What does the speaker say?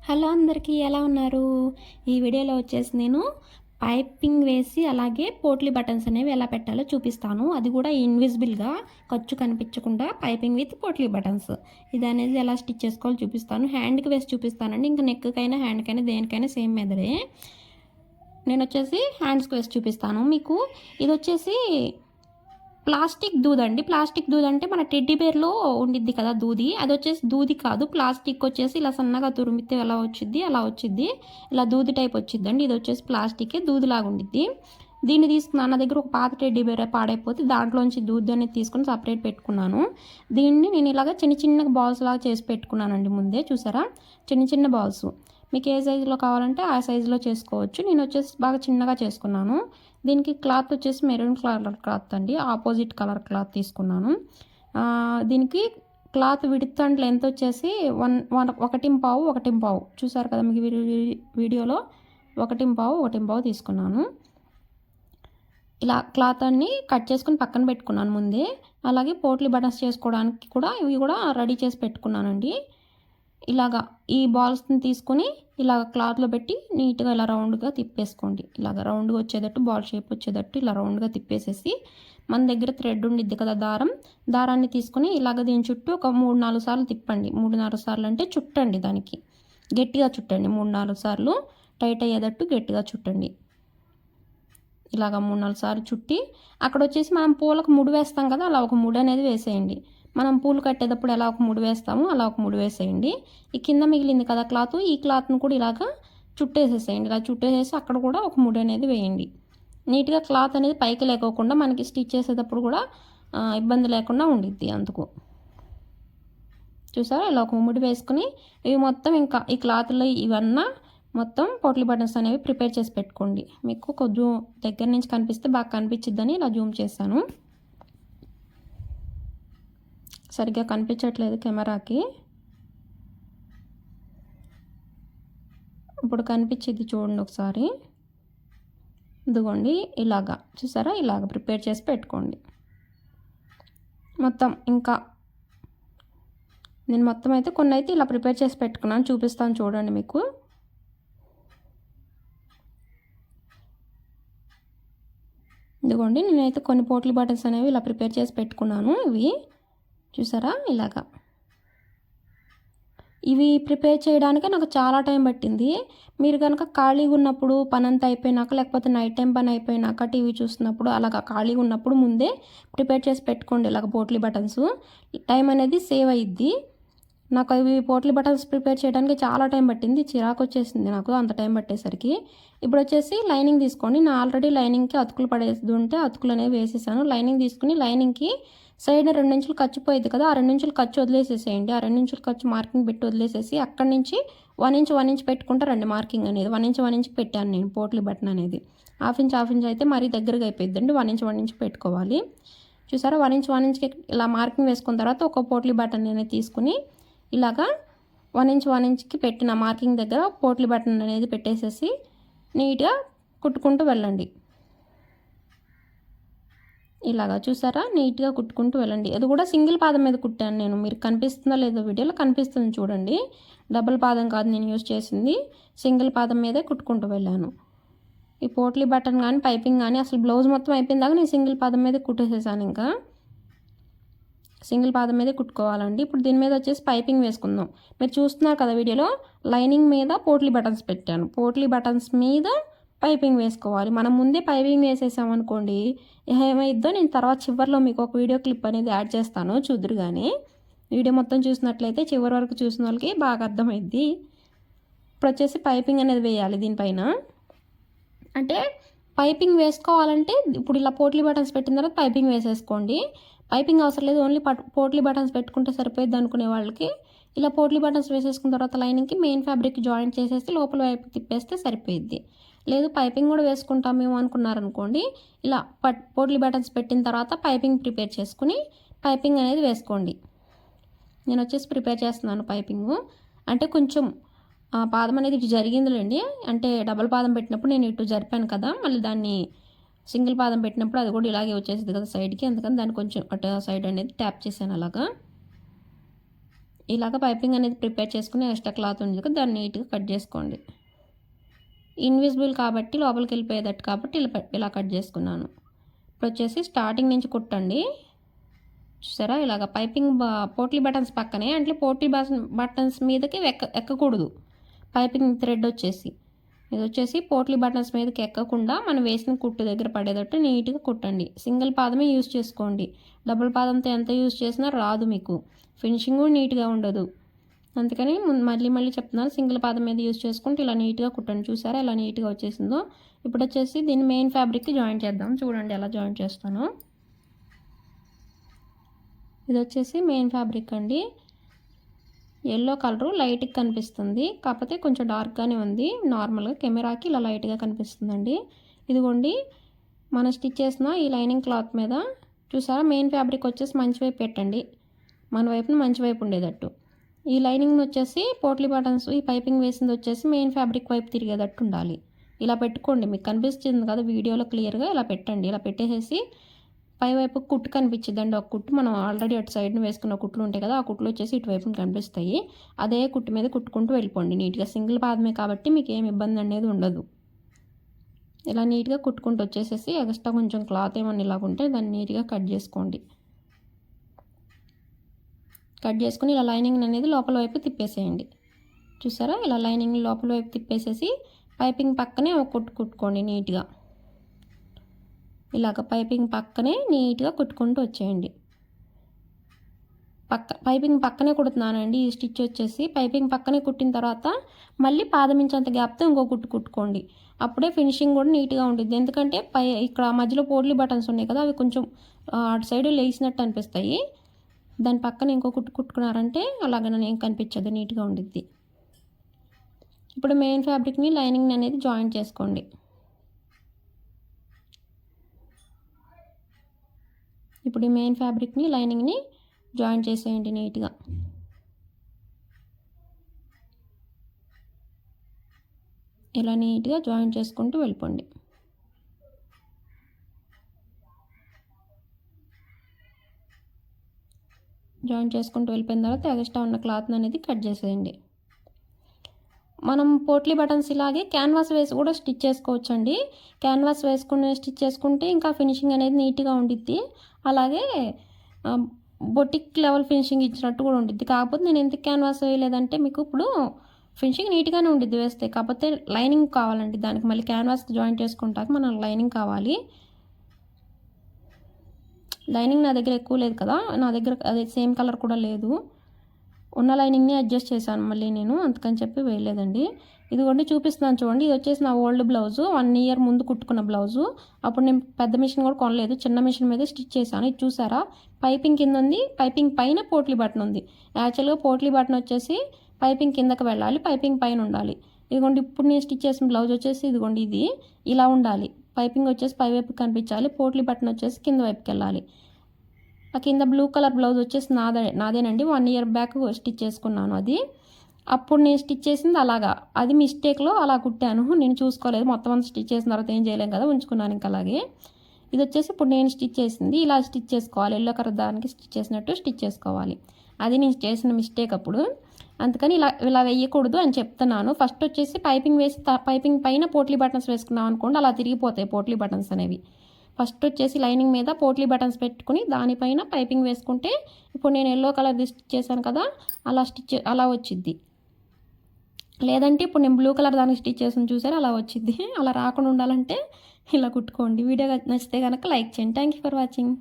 Hello అందరికీ ఎలా ఉన్నారు? ఈ వీడియోలో వచ్చేసి నేను పైపింగ్ వేసి అలాగే పోట్లీ బటన్స్ అనేవి ఎలా పెట్టాలో చూపిస్తాను. అది కూడా ఇన్విజిబుల్గా ఖర్చు కనిపించకుండా పైపింగ్ విత్ పోట్లీ బటన్స్. ఇది అనేది ఎలా స్టిచ్ చేసుకోవాలో చూపిస్తాను. హ్యాండ్కి వేసి చూపిస్తానండి. ఇంకా నెక్కకైనా హ్యాండ్కైనా దేనికైనా సేమ్ మెథడే. నేను వచ్చేసి హ్యాండ్స్కి వేసి చూపిస్తాను. మీకు ఇది వచ్చేసి ప్లాస్టిక్ దూది అండి. ప్లాస్టిక్ దూది అంటే మన టెడ్డీ బేర్లో ఉండిద్ది కదా దూది, అది వచ్చేసి దూది కాదు, ప్లాస్టిక్ వచ్చేసి ఇలా సన్నగా తురిమితే ఎలా వచ్చిద్ది అలా వచ్చిద్ది, ఇలా దూది టైప్ వచ్చిద్దండి. ఇది వచ్చేసి ప్లాస్టికే దూదిలాగా ఉండిద్ది. దీన్ని తీసుకున్నాను. నా దగ్గర ఒక పాత టెడ్డీ బేర్ పాడైపోతే దాంట్లోంచి దూది అనేది తీసుకొని సపరేట్ పెట్టుకున్నాను. దీన్ని నేను ఇలాగ చిన్న చిన్న బాల్స్ లాగా చేసి పెట్టుకున్నానండి. ముందే చూసారా, చిన్న చిన్న బాల్స్. మీకు ఏ సైజులో కావాలంటే ఆ సైజులో చేసుకోవచ్చు. నేను వచ్చేసి బాగా చిన్నగా చేసుకున్నాను. దీనికి క్లాత్ వచ్చేసి మెరూన్ కలర్ క్లాత్ అండి, ఆపోజిట్ కలర్ క్లాత్ తీసుకున్నాను. దీనికి క్లాత్ విడ్త్ అండ్ లెంత్ వచ్చేసి 1.5 చూసారు కదా మీకు వీడియోలో, 1.5 తీసుకున్నాను. ఇలా క్లాత్ అన్ని కట్ చేసుకుని పక్కన పెట్టుకున్నాను ముందే. అలాగే పోట్లీ బటన్స్ చేసుకోవడానికి కూడా ఇవి కూడా రెడీ చేసి పెట్టుకున్నానండి. ఇలాగా ఈ బాల్స్ని తీసుకొని ఇలాగ క్లాత్లో పెట్టి నీట్గా ఇలా రౌండ్గా తిప్పేసుకోండి. ఇలాగ రౌండ్గా వచ్చేటట్టు, బాల్ షేప్ వచ్చేటట్టు ఇలా రౌండ్గా తిప్పేసేసి, మన దగ్గర థ్రెడ్ ఉండిద్ది కదా దారాన్ని తీసుకొని ఇలాగ దీని చుట్టూ ఒక 3-4 సార్లు తిప్పండి. 3-4 సార్లు అంటే చుట్టండి, దానికి గట్టిగా చుట్టండి. 3-4 సార్లు టైట్ అయ్యేటట్టు గట్టిగా చుట్టండి. ఇలాగ 3-4 సార్లు చుట్టి అక్కడ వచ్చేసి మనం పూలకు ముడి వేస్తాం కదా, అలా ఒక ముడి అనేది వేసేయండి. మనం పూలు కట్టేటప్పుడు ఎలా ఒక ముడి వేస్తామో అలా ఒక ముడి వేసేయండి. ఈ కింద మిగిలింది కదా క్లాత్, ఈ క్లాత్ను కూడా ఇలాగా చుట్టేసేసేయండి. ఇలా చుట్టేసేసి అక్కడ కూడా ఒక ముడి అనేది వేయండి. నీట్గా క్లాత్ అనేది పైకి లేకోకుండా మనకి స్టిచ్ చేసేటప్పుడు కూడా ఇబ్బంది లేకుండా ఉండిద్ది. అందుకు చూసారా, ఇలా ఒక ముడి వేసుకుని ఇవి మొత్తం ఇంకా ఈ క్లాత్లో ఇవన్నా మొత్తం పోట్లీ బటన్స్ అనేవి ప్రిపేర్ చేసి పెట్టుకోండి. మీకు కొంచెం దగ్గర నుంచి కనిపిస్తే బాగా కనిపించిద్దని ఇలా జూమ్ చేశాను. సరిగ్గా కనిపించట్లేదు కెమెరాకి, ఇప్పుడు కనిపించింది చూడండి ఒకసారి. ఇదిగోండి ఇలాగా, చూసారా, ఇలాగ ప్రిపేర్ చేసి పెట్టుకోండి మొత్తం. ఇంకా నేను మొత్తం అయితే కొన్ని అయితే ఇలా ప్రిపేర్ చేసి పెట్టుకున్నాను, చూపిస్తాను చూడండి మీకు. ఇదిగోండి నేనైతే కొన్ని పోట్లీ బటన్స్ అనేవి ఇలా ప్రిపేర్ చేసి పెట్టుకున్నాను. ఇవి చూసారా, ఇలాగా ఇవి ప్రిపేర్ చేయడానికి నాకు చాలా టైం పట్టింది. మీరు కనుక ఖాళీగా ఉన్నప్పుడు, పనంతా అయిపోయినాక, లేకపోతే నైట్ టైం పని అయిపోయినాక టీవీ చూస్తున్నప్పుడు అలాగా ఖాళీగా ఉన్నప్పుడు ముందే ప్రిపేర్ చేసి పెట్టుకోండి ఇలాగ పోట్లీ బటన్స్. టైం అనేది సేవ్ అయ్యిద్ది. నాకు ఇవి పోట్లీ బటన్స్ ప్రిపేర్ చేయడానికి చాలా టైం పట్టింది, చిరాకు వచ్చేసింది నాకు అంత టైం పట్టేసరికి. ఇప్పుడు వచ్చేసి లైనింగ్ తీసుకోండి. నేను ఆల్రెడీ లైనింగ్కి అతుకులు పడేది ఉంటే అతుకులు అనేవి వేసేసాను. లైనింగ్ తీసుకుని లైనింగ్కి సైడ్ 2 ఇంచులు ఖర్చు పోయింది కదా, ఆ 2 ఇంచులు ఖర్చు వదిలేసేసేయండి. ఆ 2 ఇంచులు ఖర్చు మార్కింగ్ పెట్టి వదిలేసేసి అక్కడి నుంచి 1 ఇంచ్ పెట్టుకుంటారండి. మార్కింగ్ అనేది 1 ఇంచ్ పెట్టాను నేను పోట్లీ బటన్ అనేది. హాఫ్ ఇంచ్ అయితే మరీ దగ్గరగా అయిపోయిందండి. 1 ఇంచ్ పెట్టుకోవాలి. చూసారా, 1 ఇంచ్కి ఇలా మార్కింగ్ వేసుకున్న తర్వాత ఒక పోట్లీ బటన్ అనేది తీసుకుని ఇలాగా 1 ఇంచ్కి పెట్టిన మార్కింగ్ దగ్గర పోట్లీ బటన్ అనేది పెట్టేసేసి నీట్గా కుట్టుకుంటూ వెళ్ళండి. ఇలాగా చూసారా, నీట్గా కుట్టుకుంటూ వెళ్ళండి. అది కూడా సింగిల్ పాదం మీద కుట్టాను నేను. మీరు కనిపిస్తుందో లేదో వీడియోలో, కనిపిస్తుంది చూడండి. డబుల్ పాదం కాదు నేను యూజ్ చేసింది, సింగిల్ పాదం మీదే కుట్టుకుంటూ వెళ్ళాను. ఈ పోట్లీ బటన్ కానీ పైపింగ్ కానీ అసలు బ్లౌజ్ మొత్తం అయిపోయిందాక నేను సింగిల్ పాదం మీదే కుట్టేసేసాను. ఇంకా సింగిల్ పాదం మీదే కుట్టుకోవాలండి. ఇప్పుడు దీని మీద వచ్చేసి పైపింగ్ వేసుకుందాం. మీరు చూస్తున్నారు కదా వీడియోలో, లైనింగ్ మీద పోట్లీ బటన్స్ పెట్టాను. పోట్లీ బటన్స్ మీద పైపింగ్ వేసుకోవాలి. మనం ముందే పైపింగ్ వేసేసామనుకోండి, ఏమైద్దో నేను తర్వాత చివరిలో మీకు ఒక వీడియో క్లిప్ అనేది యాడ్ చేస్తాను, చూద్దరు. కానీ వీడియో మొత్తం చూసినట్లయితే చివరి వరకు చూసిన వాళ్ళకి బాగా అర్థమైద్ది. ఇప్పుడు వచ్చేసి పైపింగ్ అనేది వేయాలి దీనిపైన. అంటే పైపింగ్ వేసుకోవాలంటే ఇప్పుడు ఇలా పోట్లీ బటన్స్ పెట్టిన తర్వాత పైపింగ్ వేసేసుకోండి. పైపింగ్ అవసరం లేదు, ఓన్లీ పోట్లీ బటన్స్ పెట్టుకుంటే సరిపోయింది అనుకునే వాళ్ళకి ఇలా పోట్లీ బటన్స్ వేసేసుకున్న తర్వాత లైనింగ్కి మెయిన్ ఫ్యాబ్రిక్ జాయింట్ చేసేసి లోపల వైపు తిప్పేస్తే సరిపోయిద్ది. లేదు పైపింగ్ కూడా వేసుకుంటామేమో అనుకున్నారనుకోండి, ఇలా పోట్లీ బటన్స్ పెట్టిన తర్వాత పైపింగ్ ప్రిపేర్ చేసుకుని పైపింగ్ అనేది వేసుకోండి. నేను వచ్చేసి ప్రిపేర్ చేస్తున్నాను పైపింగ్. అంటే కొంచెం పాదం అనేది ఇటు జరిగిందిలేండి, అంటే డబల్ పాదం పెట్టినప్పుడు నేను ఇటు జరిపాను కదా, మళ్ళీ దాన్ని సింగిల్ పాదం పెట్టినప్పుడు అది కూడా ఇలాగే వచ్చేసింది కదా సైడ్కి, అందుకని దాన్ని కొంచెం అటు సైడ్ అనేది ట్యాప్ చేశాను అలాగా. ఇలాగ పైపింగ్ అనేది ప్రిపేర్ చేసుకుని ఎక్స్ట్రా క్లాత్ ఉంది కదా దాన్ని నీట్గా కట్ చేసుకోండి. ఇన్విజిబుల్ కాబట్టి లోపలికి వెళ్ళిపోయేటట్టు కాబట్టి ఇలా కట్ చేసుకున్నాను. ఇప్పుడు వచ్చేసి స్టార్టింగ్ నుంచి కుట్టండి. చూసారా ఇలాగ పైపింగ్ పోట్లీ బటన్స్ పక్కనే అంటే పోట్లీ బటన్స్ మీదకి ఎక్కకూడదు. పైపింగ్ థ్రెడ్ వచ్చేసి ఇది వచ్చేసి పోట్లీ బటన్స్ మీదకి ఎక్కకుండా మనం వేసిన కుట్టు దగ్గర పడేటట్టు నీట్గా కుట్టండి. సింగిల్ పాదమే యూజ్ చేసుకోండి. డబుల్ పాదంతో ఎంత యూజ్ చేసినా రాదు, మీకు ఫినిషింగ్ కూడా నీట్గా ఉండదు. అందుకని మళ్ళీ చెప్తున్నాను, సింగిల్ పాదం మీద యూజ్ చేసుకుంటే ఇలా నీట్గా కుట్టండి. చూసారా ఎలా నీట్గా వచ్చేసిందో. ఇప్పుడు వచ్చేసి దీన్ని మెయిన్ ఫ్యాబ్రిక్కి జాయిన్ చేద్దాం. చూడండి ఎలా జాయిన్ చేస్తాను. ఇది వచ్చేసి మెయిన్ ఫ్యాబ్రిక్ అండి. ఎల్లో కలరు లైట్గా కనిపిస్తుంది, కాకపోతే కొంచెం డార్క్గానే ఉంది. నార్మల్గా కెమెరాకి ఇలా లైట్గా కనిపిస్తుందండి. ఇదిగోండి మనం స్టిచ్ చేసిన ఈ లైనింగ్ క్లాత్ మీద చూసారా మెయిన్ ఫ్యాబ్రిక్ వచ్చేసి మంచి వైపు పెట్టండి, మన వైపున మంచి వైపు ఉండేటట్టు. ఈ లైనింగ్ వచ్చేసి పోట్లీ బటన్స్ ఈ పైపింగ్ వేసింది వచ్చేసి మెయిన్ ఫ్యాబ్రిక్ వైపు తిరిగేటట్టు ఉండాలి. ఇలా పెట్టుకోండి, మీకు కనిపిస్తుంది కదా వీడియోలో క్లియర్గా. ఇలా పెట్టండి. ఇలా పెట్టేసేసి పైవైపు కుట్టు కనిపించిందండి. ఒక కుట్టు మనం ఆల్రెడీ అటు సైడ్ని వేసుకున్న కుట్లు ఉంటాయి కదా, ఆ కుట్లు వచ్చేసి ఇటువైపున కనిపిస్తాయి. అదే కుట్టు మీద కుట్టుకుంటూ వెళ్ళిపోండి నీట్గా. సింగిల్ పాదమే కాబట్టి మీకు ఏమి ఇబ్బంది అనేది ఉండదు. ఇలా నీట్గా కుట్టుకుంటూ వచ్చేసేసి ఎక్స్ట్రా కొంచెం క్లాత్ ఏమన్నా ఇలాగుంటే దాన్ని నీట్గా కట్ చేసుకోండి. కట్ చేసుకుని ఇలా లైనింగ్ అనేది లోపల వైపు తిప్పేసేయండి. చూసారా ఇలా లైనింగ్ లోపల వైపు తిప్పేసేసి పైపింగ్ పక్కనే ఒక కుట్టు కుట్టుకోండి నీట్గా. ఇలాగ పైపింగ్ పక్కనే నీట్గా కుట్టుకుంటూ వచ్చేయండి. పైపింగ్ పక్కనే కుడుతున్నానండి. ఈ స్టిచ్ వచ్చేసి పైపింగ్ పక్కనే కుట్టిన తర్వాత మళ్ళీ పాదం ఇంచంత గ్యాప్తో ఇంకో కుట్టు కుట్టుకోండి. అప్పుడే ఫినిషింగ్ కూడా నీట్గా ఉంటుంది. ఎందుకంటే ఇక్కడ మధ్యలో పోట్లీ బటన్స్ ఉన్నాయి కదా, అవి కొంచెం అటు సైడ్ లేసినట్టు అనిపిస్తాయి. దాని పక్కన ఇంకో కుట్టు కుట్టుకున్నారంటే అలాగనే ఏం కనిపించదు, నీట్గా ఉండిద్ది. ఇప్పుడు మెయిన్ ఫ్యాబ్రిక్ని లైనింగ్ అనేది జాయిన్ చేసుకోండి. ఇప్పుడు ఈ మెయిన్ ఫ్యాబ్రిక్ని లైనింగ్ని జాయిన్ చేసేయండి నీట్గా. ఇలా నీట్గా జాయిన్ చేసుకుంటూ వెళ్ళిపోండి. జాయిన్ చేసుకుంటూ వెళ్ళిపోయిన తర్వాత ఎక్స్ట్రా ఉన్న క్లాత్ అనేది కట్ చేసేయండి. మనం పోట్లీ బటన్స్ ఇలాగే క్యాన్వాస్ వేసి కూడా స్టిచ్ చేసుకోవచ్చండి. క్యాన్వాస్ వేసుకుని స్టిచ్ చేసుకుంటే ఇంకా ఫినిషింగ్ అనేది నీట్గా ఉండిద్ది. అలాగే బొటిక్ లెవెల్ ఫినిషింగ్ ఇచ్చినట్టు కూడా ఉండిద్ది. కాకపోతే నేను ఎందుకు క్యాన్వాస్ వేయలేదంటే మీకు ఇప్పుడు ఫినిషింగ్ నీట్గానే ఉండిద్ది వేస్తే, కాకపోతే లైనింగ్ కావాలండి. దానికి మళ్ళీ క్యాన్వాస్ జాయిన్ చేసుకుంటాక మనం లైనింగ్ కావాలి. లైనింగ్ నా దగ్గర ఎక్కువ లేదు కదా, నా దగ్గర అదే సేమ్ కలర్ కూడా లేదు. ఉన్న లైనింగ్ని అడ్జస్ట్ చేశాను మళ్ళీ నేను, అందుకని చెప్పి వేయలేదండి. ఇదిగోండి చూపిస్తున్నాను చూడండి. ఇది వచ్చేసి నా ఓల్డ్ బ్లౌజు, 1 year ముందు కుట్టుకున్న బ్లౌజు. అప్పుడు నేను పెద్ద మిషన్ కూడా కొనలేదు, చిన్న మిషన్ మీద స్టిచ్ చేశాను. ఇది చూసారా పైపింగ్ కింద ఉంది, పైపింగ్ పైన పోట్లీ బటన్ ఉంది. యాక్చువల్గా పోట్లీ బటన్ వచ్చేసి పైపింగ్ కిందకి వెళ్ళాలి, పైపింగ్ పైన ఉండాలి. ఇదిగోండి ఇప్పుడు నేను స్టిచ్ చేసిన బ్లౌజ్ వచ్చేసి ఇదిగోండి ఇది ఇలా ఉండాలి. పైపింగ్ వచ్చేసి పై వైపు కనిపించాలి, పోట్లీ బటన్ వచ్చేసి కింద వైపుకి వెళ్ళాలి. ఆ కింద బ్లూ కలర్ బ్లౌజ్ వచ్చేసి నాదేనండి. 1 year బ్యాక్ స్టిచ్ చేసుకున్నాను అది. అప్పుడు నేను స్టిచ్ చేసింది అలాగా, అది మిస్టేక్లో అలా కుట్టాను, నేను చూసుకోలేదు. మొత్తం అంతా స్టిచ్ చేసిన తర్వాత ఏం చేయలేం కదా, ఉంచుకున్నాను ఇంకా అలాగే. ఇది వచ్చేసి ఇప్పుడు నేను స్టిచ్ చేసింది ఇలా స్టిచ్ చేసుకోవాలి. ఎల్లో కలర్ దానికి స్టిచ్ చేసినట్టు స్టిచ్ చేసుకోవాలి. అది నేను చేసిన మిస్టేక్ అప్పుడు, అందుకని ఇలా వేయకూడదు అని చెప్తున్నాను. ఫస్ట్ వచ్చేసి పైపింగ్ వేసి పైపింగ్ పైన పోట్లీ బటన్స్ వేసుకున్నాం అనుకోండి, అలా తిరిగిపోతాయి పోట్లీ బటన్స్ అనేవి. ఫస్ట్ వచ్చేసి లైనింగ్ మీద పోట్లీ బటన్స్ పెట్టుకుని దానిపైన పైపింగ్ వేసుకుంటే ఇప్పుడు నేను ఎల్లో కలర్ స్టిచ్ చేశాను కదా, అలా వచ్చిద్ది. లేదంటే ఇప్పుడు నేను బ్లూ కలర్ దానికి స్టిచ్ చేసాను చూసారు అలా వచ్చిద్ది. అలా రాకుండా ఉండాలంటే ఇలా కుట్టుకోండి. వీడియో నచ్చితే కనుక లైక్ చేయండి. Thank you for watching.